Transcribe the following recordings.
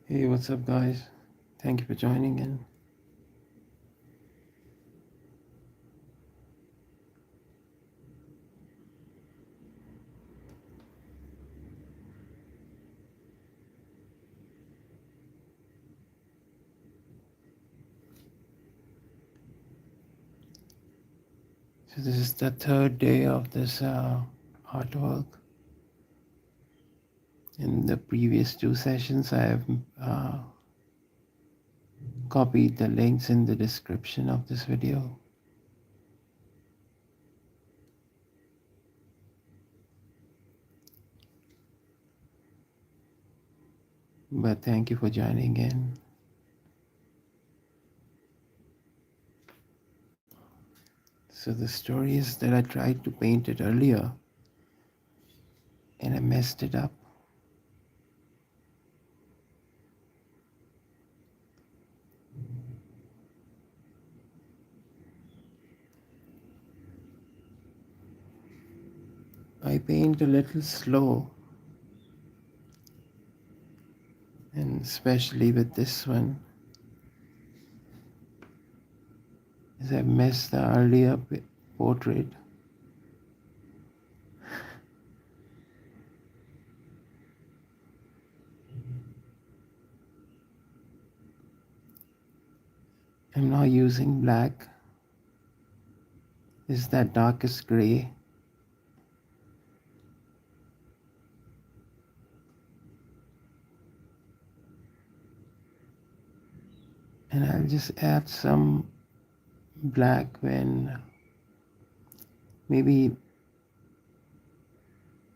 Hey, what's up, guys? Thank you for joining in. So, this is the third day of this artwork. In the previous two sessions, I have copied the links in the description of this video. But thank you for joining in. So, the story is that I tried to paint it earlier and I messed it up. I paint a little slow, and especially with this one, as I messed the earlier portrait. I'm now using black. Is that darkest gray. And I'll just add some black when maybe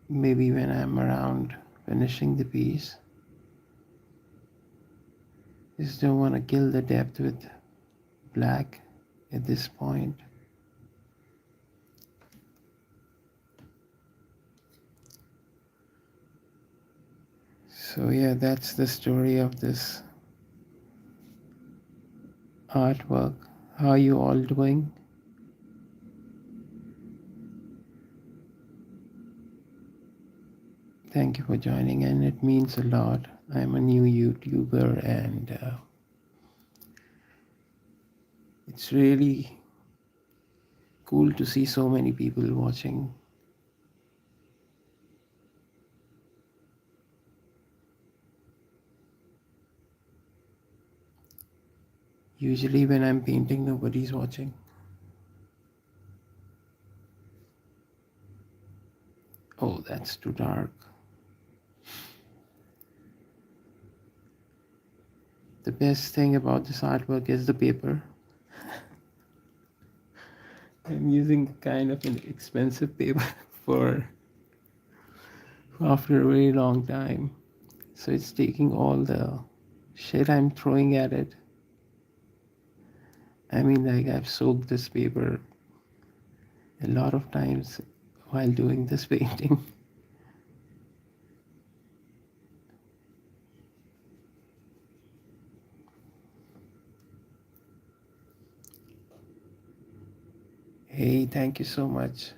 when I'm around finishing the piece. Just don't want to kill the depth with black at this point. So yeah, that's the story of this artwork. How are you all doing? Thank you for joining in. It means a lot. I'm a new YouTuber and it's really cool to see so many people watching. Usually when I'm painting, nobody's watching. Oh, that's too dark. The best thing about this artwork is the paper. I'm using kind of an expensive paper for after a very long time. So it's taking all the shit I'm throwing at it. I mean, like, I've soaked this paper a lot of times while doing this painting. Hey, thank you so much.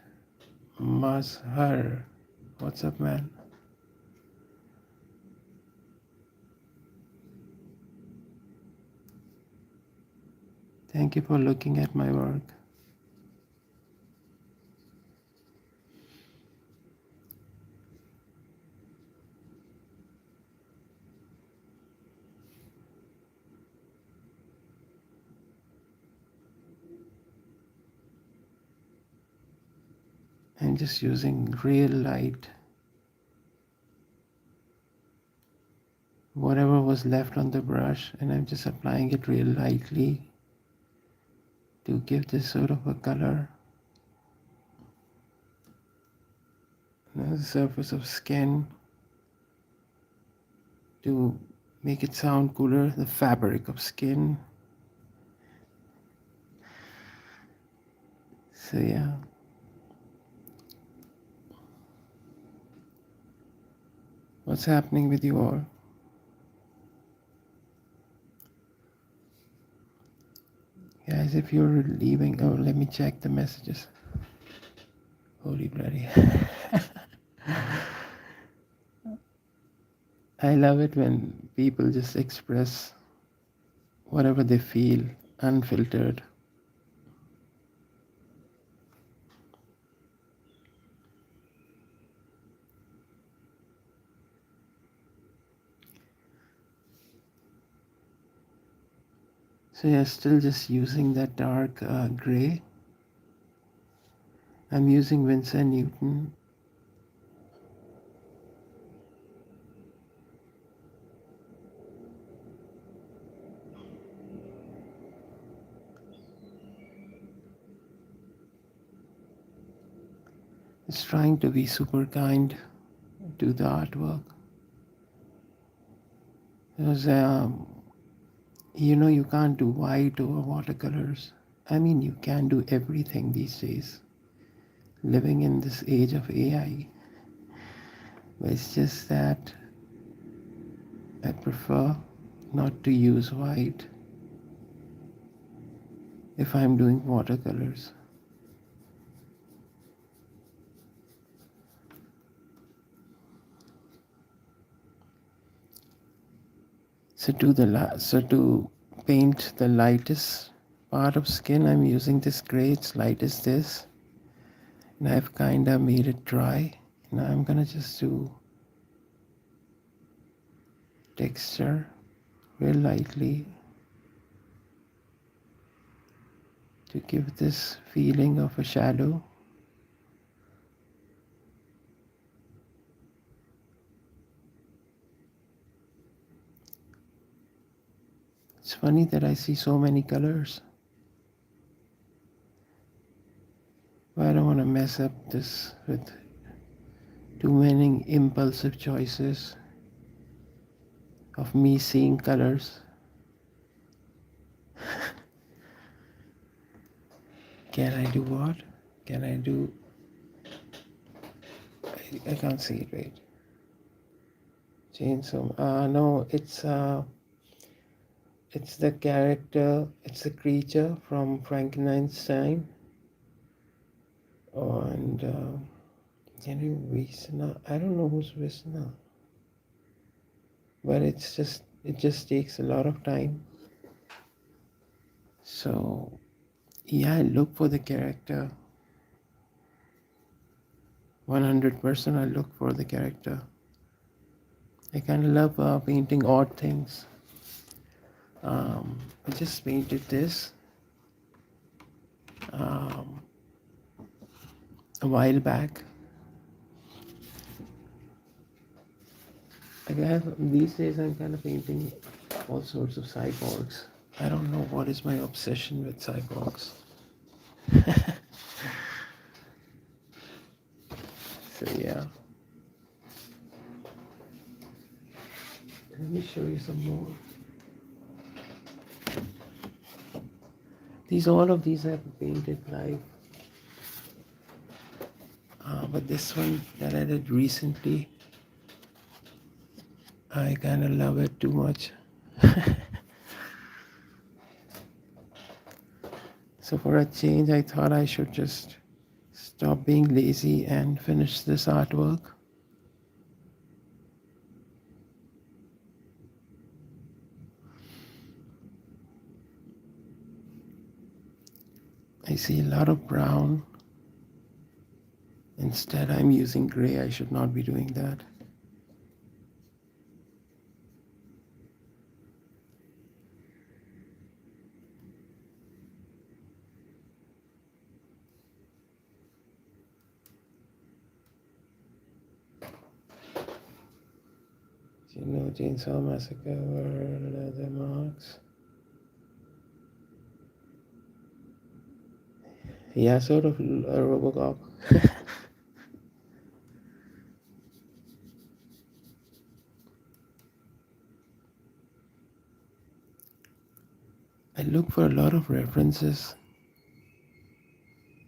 Mazhar. What's up, man? Thank you for looking at my work. I'm just using real light. Whatever was left on the brush, and I'm just applying it real lightly to give this sort of a color. The surface of skin to make it sound cooler, the fabric of skin. So yeah. What's happening with you all? Guys, if you're leaving, oh, let me check the messages. Holy bloody. I love it when people just express whatever they feel, unfiltered. So yeah, still just using that dark gray. I'm using Winsor Newton. It's trying to be super kind to the artwork. Because you can't do white over watercolors. I mean, you can do everything these days, living in this age of AI. But it's just that I prefer not to use white if I'm doing watercolors. So to paint the lightest part of skin, I'm using this gray. It's light as this, and I've kind of made it dry. Now I'm gonna just do texture real lightly to give this feeling of a shadow. It's funny that I see so many colors, but I don't want to mess up this with too many impulsive choices of me seeing colors. Can I do what? Can I do? I can't see it. Wait. Chainsaw. No, it's the character. It's the creature from Frankenstein. And can you Visna? I don't know who's Visna, but it just takes a lot of time. So yeah, I look for the character. 100% I look for the character. I kind of love painting odd things. I just painted this um, a while back. These days I'm kind of painting all sorts of cyborgs. I don't know what is my obsession with cyborgs. So yeah. Let me show you some more. All of these I've painted live. But this one that I did recently, I kind of love it too much. So for a change, I thought I should just stop being lazy and finish this artwork. I see a lot of brown. Instead, I'm using gray. I should not be doing that. Chainsaw Massacre or the marks. Yeah, sort of Robocop. I look for a lot of references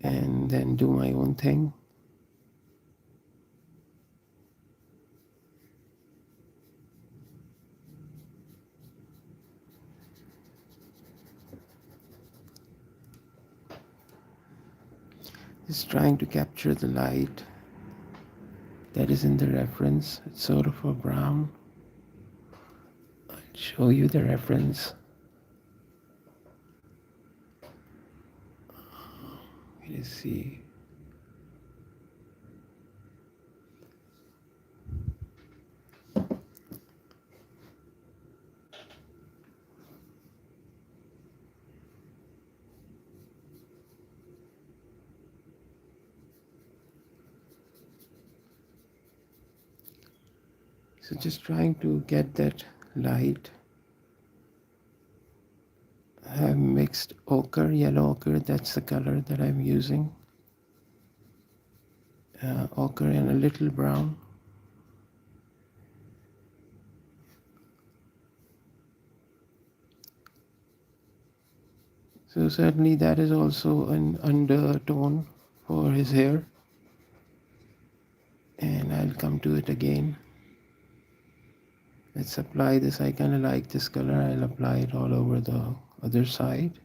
and then do my own thing. Just trying to capture the light that is in the reference. It's sort of a brown. show you the reference. Let's see. So just trying to get that light. I have mixed ochre, yellow ochre, that's the color that I'm using. Ochre and a little brown. So certainly that is also an undertone for his hair. And I'll come to it again. Let's apply this. I kind of like this color. I'll apply it all over the other side.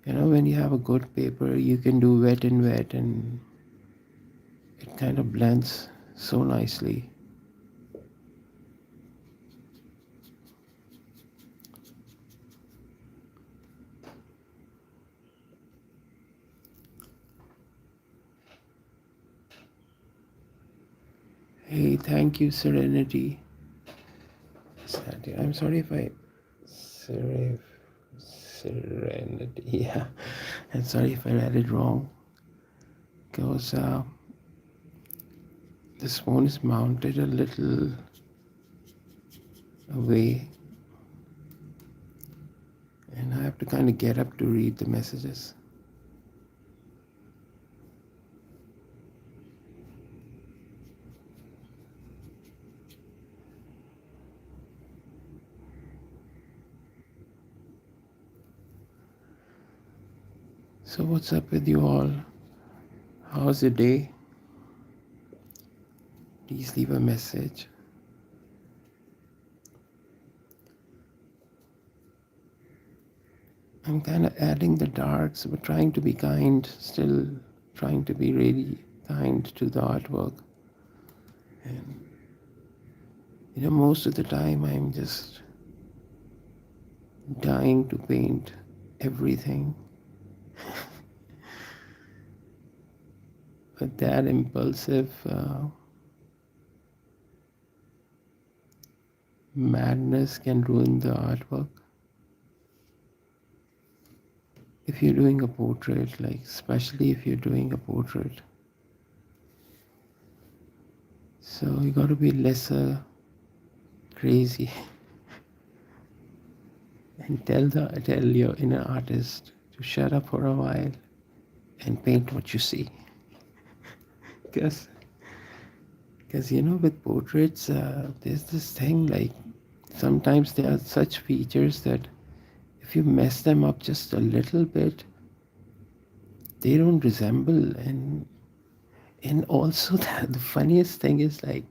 You know, when you have a good paper, you can do wet and wet, and it kind of blends so nicely. Hey, thank you, Serenity. I'm sorry if I Serenity. Yeah, I'm sorry if I read it wrong. Because this phone is mounted a little away, and I have to kind of get up to read the messages. So what's up with you all? How's your day? Please leave a message. I'm kind of adding the darks, but trying to be kind, still trying to be really kind to the artwork. And most of the time I'm just dying to paint everything. But that impulsive madness can ruin the artwork. If you're doing a portrait, like especially if you're doing a portrait, so you got to be lesser crazy and tell your inner artist to shut up for a while and paint what you see. Because with portraits, there's this thing, like sometimes there are such features that if you mess them up just a little bit, they don't resemble. And also the funniest thing is, like,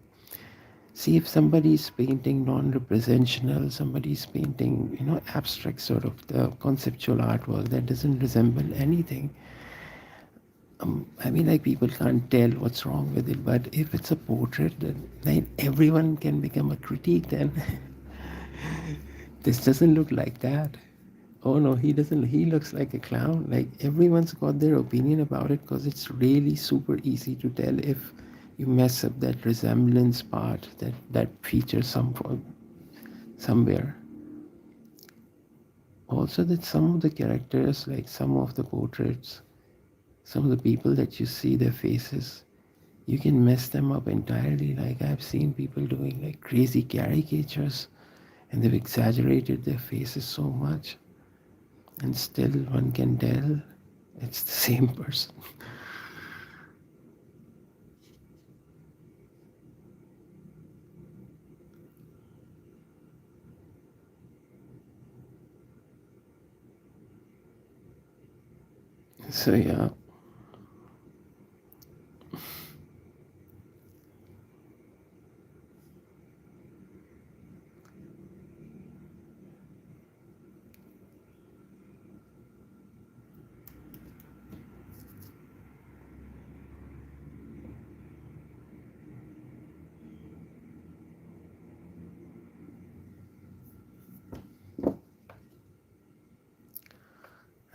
see, if somebody's painting non-representational, somebody's painting abstract, sort of the conceptual artwork that doesn't resemble anything. I mean, like, people can't tell what's wrong with it, but if it's a portrait, then everyone can become a critique. Then this doesn't look like that. Oh no, he doesn't. He looks like a clown. Like, everyone's got their opinion about it because it's really super easy to tell if you mess up that resemblance part, that feature somewhere. Also, that some of the characters, like some of the portraits, some of the people that you see their faces, you can mess them up entirely. Like, I've seen people doing like crazy caricatures, and they've exaggerated their faces so much, and still one can tell it's the same person. So yeah.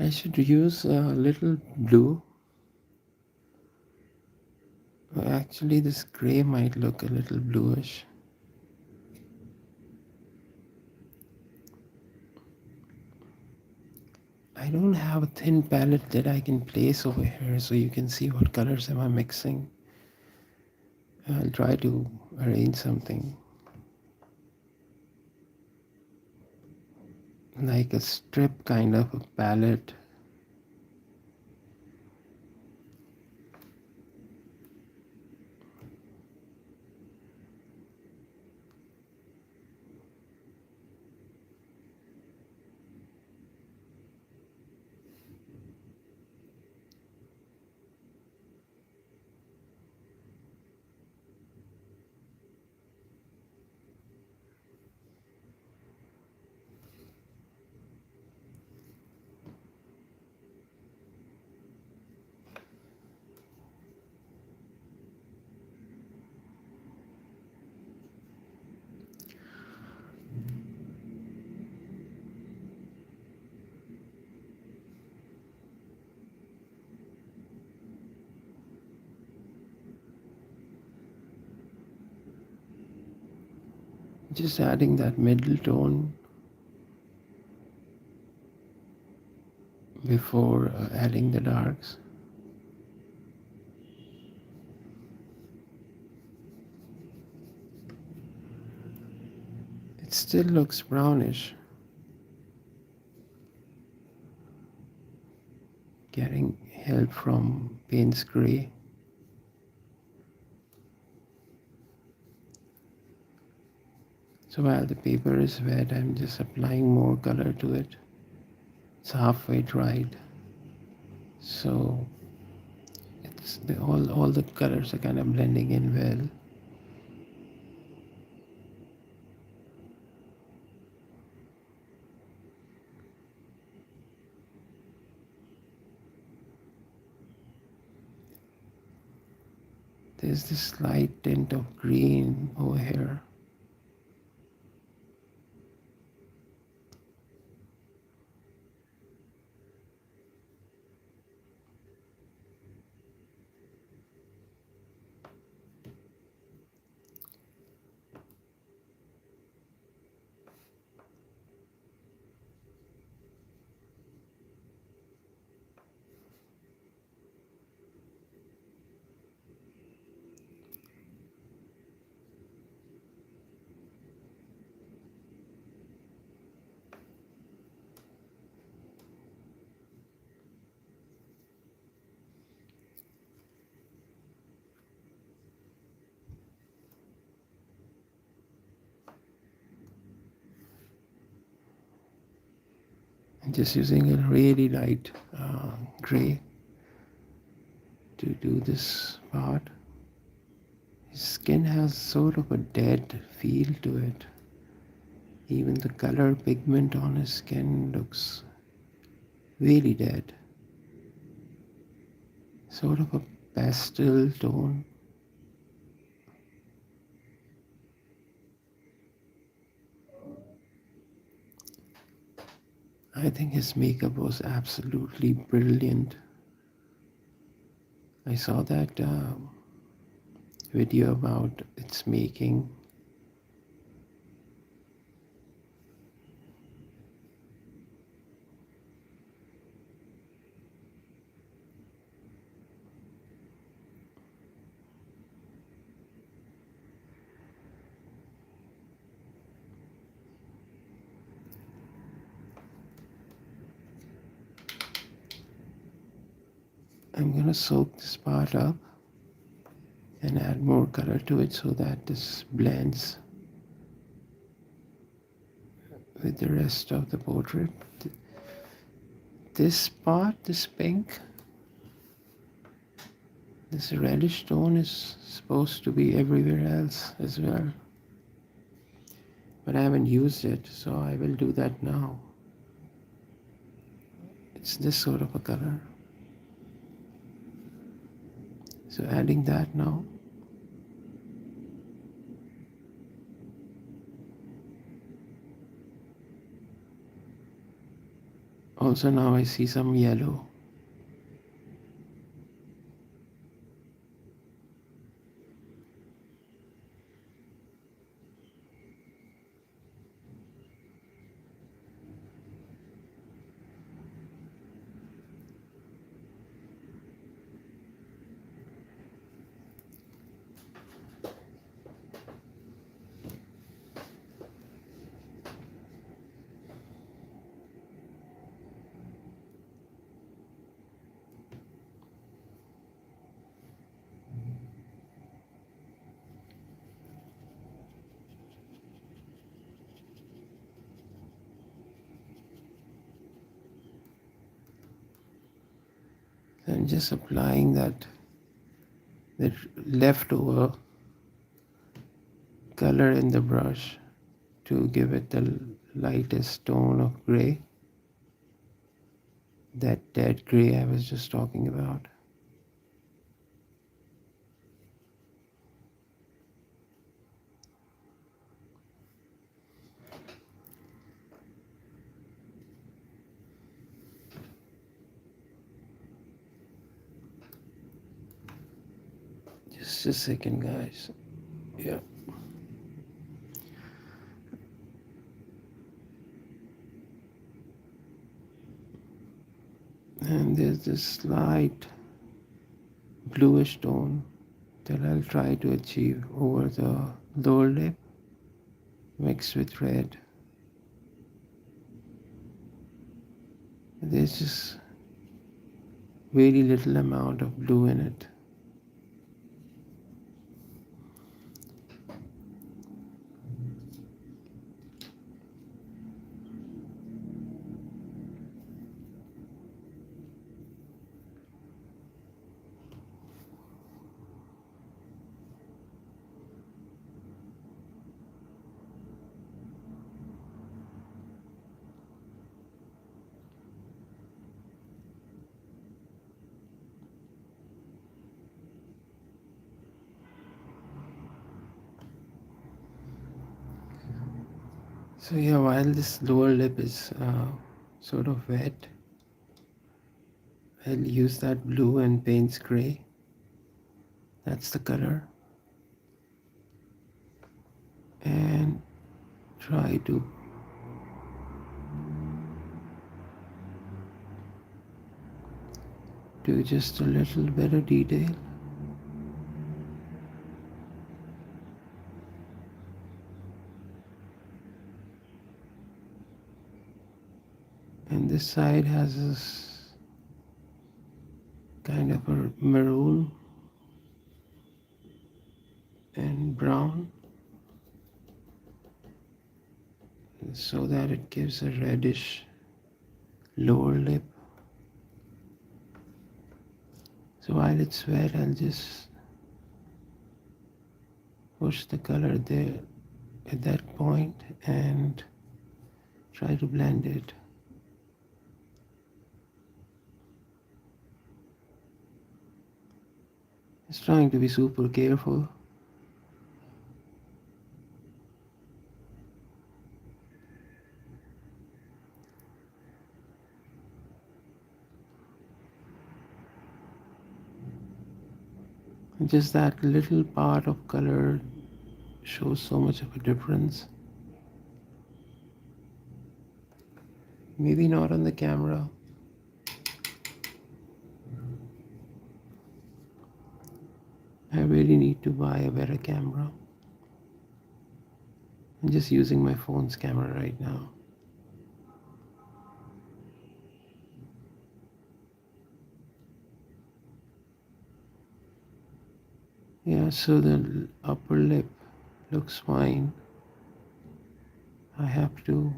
I should use a little blue. Actually, this gray might look a little bluish. I don't have a thin palette that I can place over here so you can see what colors am I mixing. I'll try to arrange something like a strip kind of a palette. Just adding that middle tone before adding the darks. It still looks brownish. Getting help from Payne's Gray. So while the paper is wet, I'm just applying more color to it. It's halfway dried. So all the colors are kind of blending in well. There's this slight tint of green over here. I'm just using a really light gray to do this part. His skin has sort of a dead feel to it. Even the color pigment on his skin looks really dead. Sort of a pastel tone. I think his makeup was absolutely brilliant. I saw that video about its making. I'm gonna soak this part up and add more color to it so that this blends with the rest of the portrait. This part, this pink, this reddish tone is supposed to be everywhere else as well. But I haven't used it, so I will do that now. It's this sort of a color. So adding that now. Also now I see some yellow. I'm just applying that leftover color in the brush to give it the lightest tone of gray, that dead gray I was just talking about. Just a second, guys. Yeah. And there's this slight bluish tone that I'll try to achieve over the lower lip mixed with red. There's just very little amount of blue in it. So yeah, while this lower lip is sort of wet, I'll use that blue and Payne's gray. That's the color. And try to do just a little bit of detail. And this side has this kind of a maroon and brown, so that it gives a reddish lower lip. So while it's wet, I'll just push the color there at that point and try to blend it. Just trying to be super careful. Just that little part of color shows so much of a difference. Maybe not on the camera. I really need to buy a better camera. I'm just using my phone's camera right now. Yeah, so the upper lip looks fine. I have to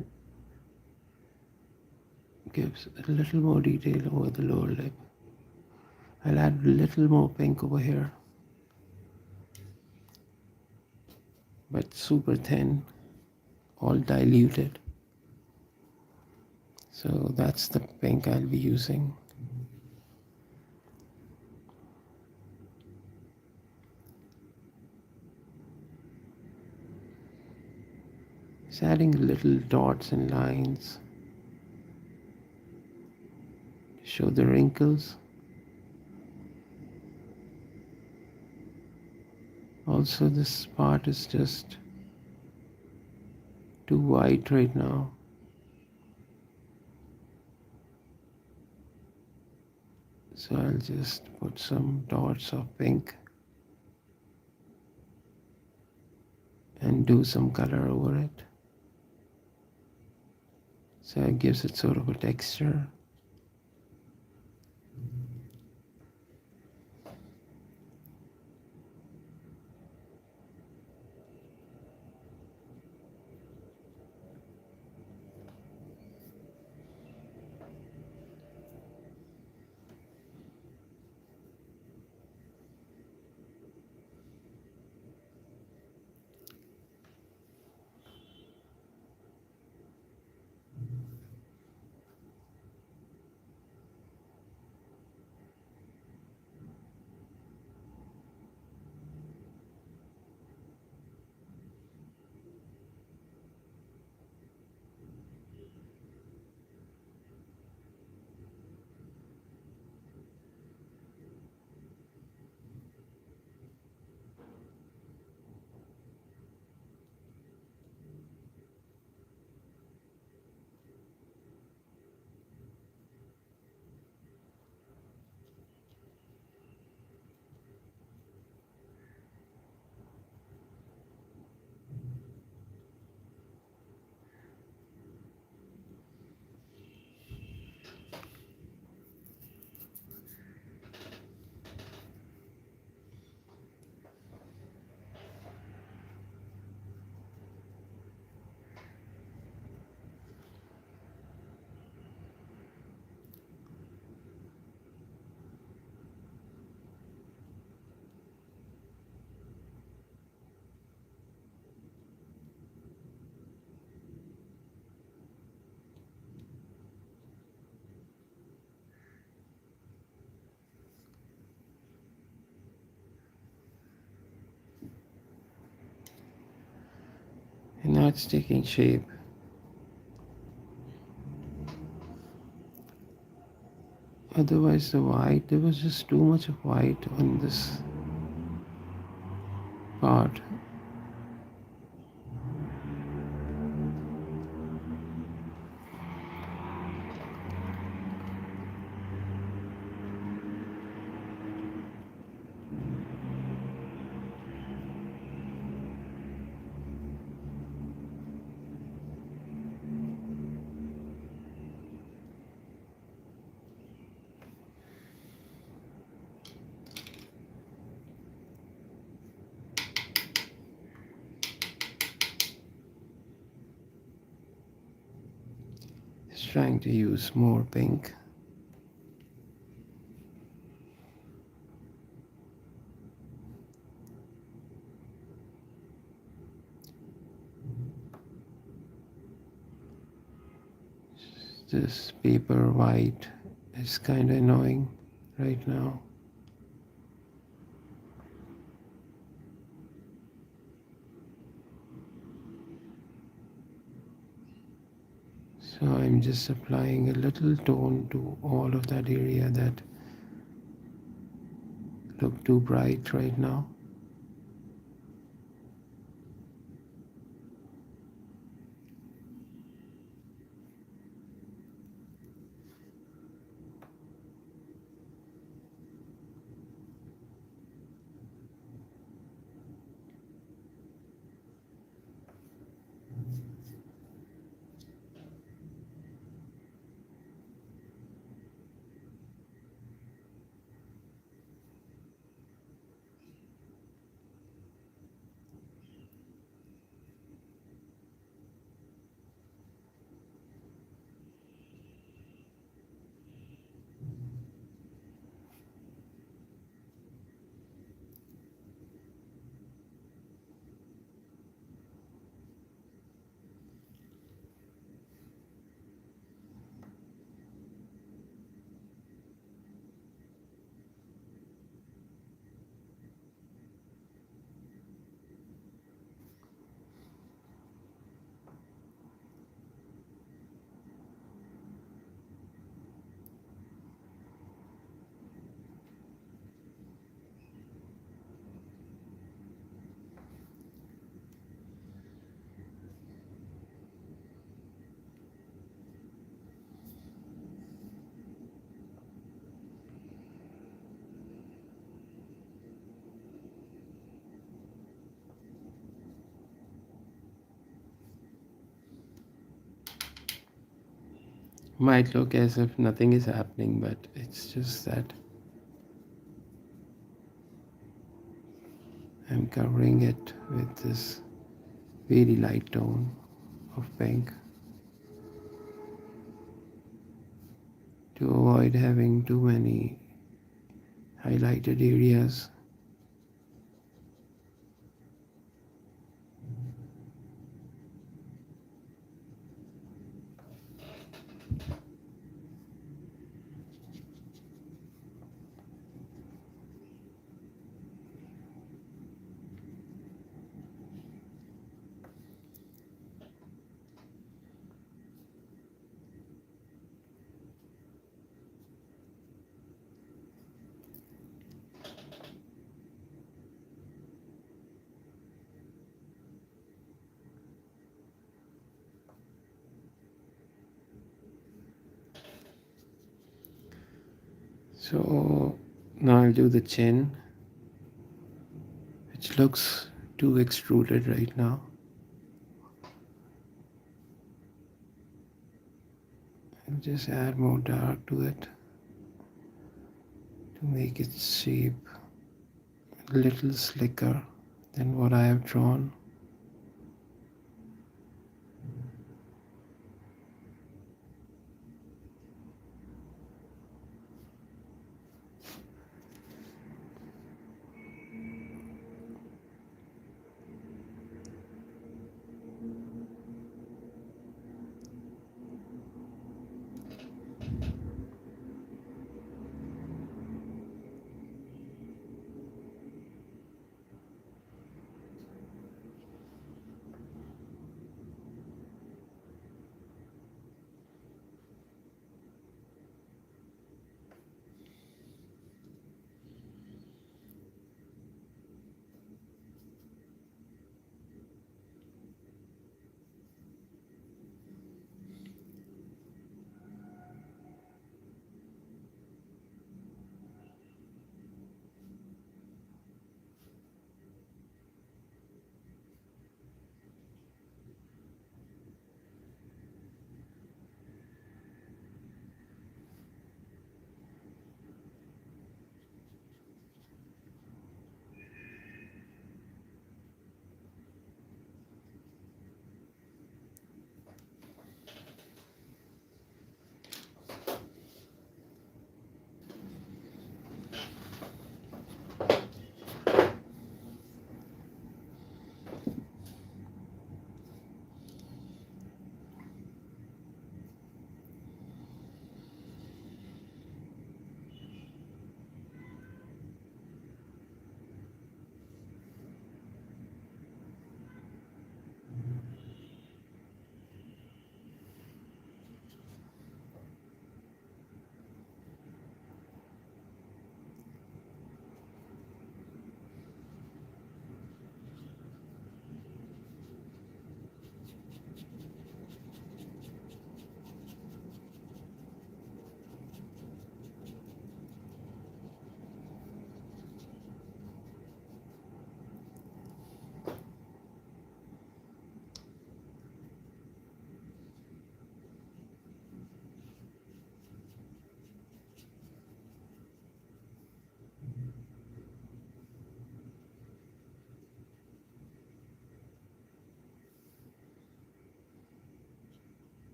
give a little more detail over the lower lip. I'll add a little more pink over here, but super thin, all diluted. So that's the pink I'll be using. Just adding little dots and lines. show the wrinkles. Also, this part is just too white right now. So I'll just put some dots of pink and do some color over it. So it gives it sort of a texture. And now it's taking shape. Otherwise, the white, there was just too much of white on this part. Just trying to use more pink. This paper white is kind of annoying right now. So I'm just applying a little tone to all of that area that look too bright right now. Might look as if nothing is happening, but it's just that I'm covering it with this very light tone of pink to avoid having too many highlighted areas. So now I'll do the chin, which looks too extruded right now. I'll just add more dark to it to make its shape a little slicker than what I have drawn.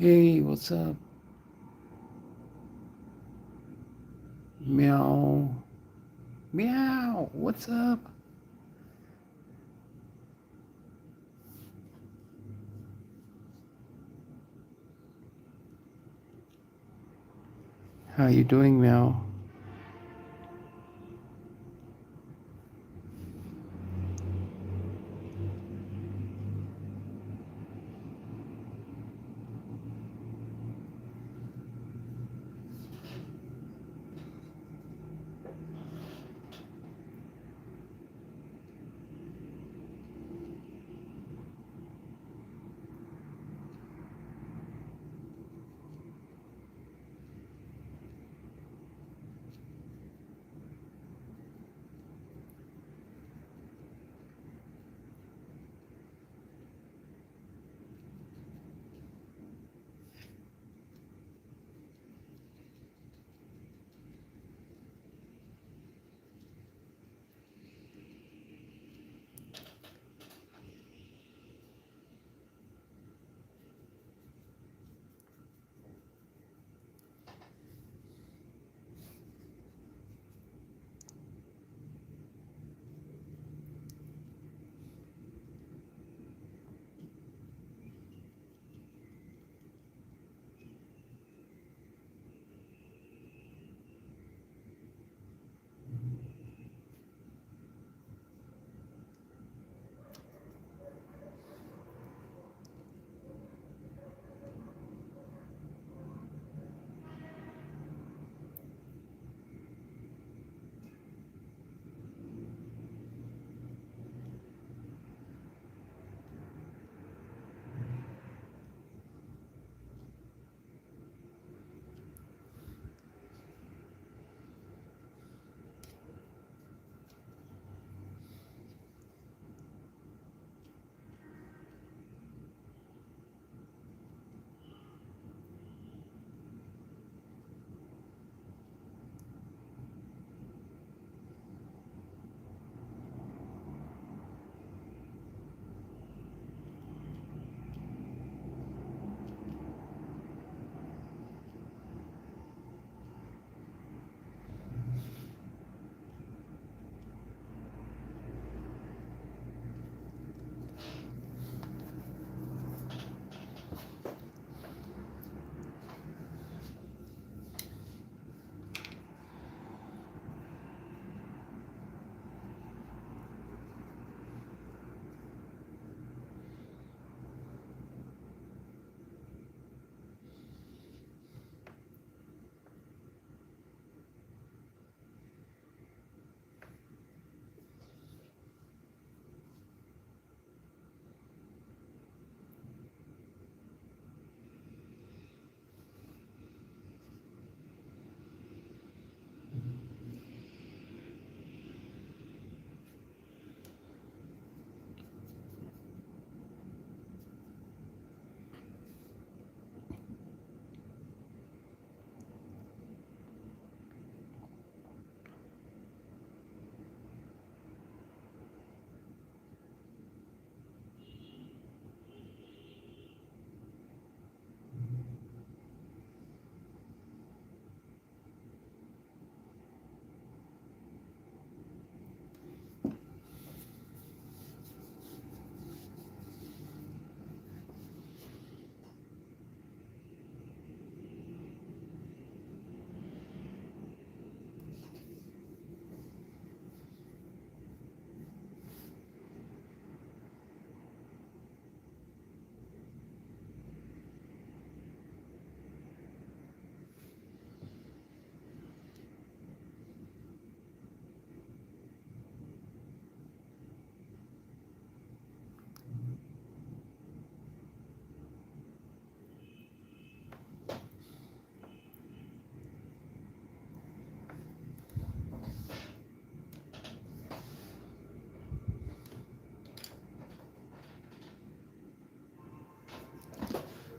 Hey, what's up? Meow. Meow. What's up? How you doing, Meow?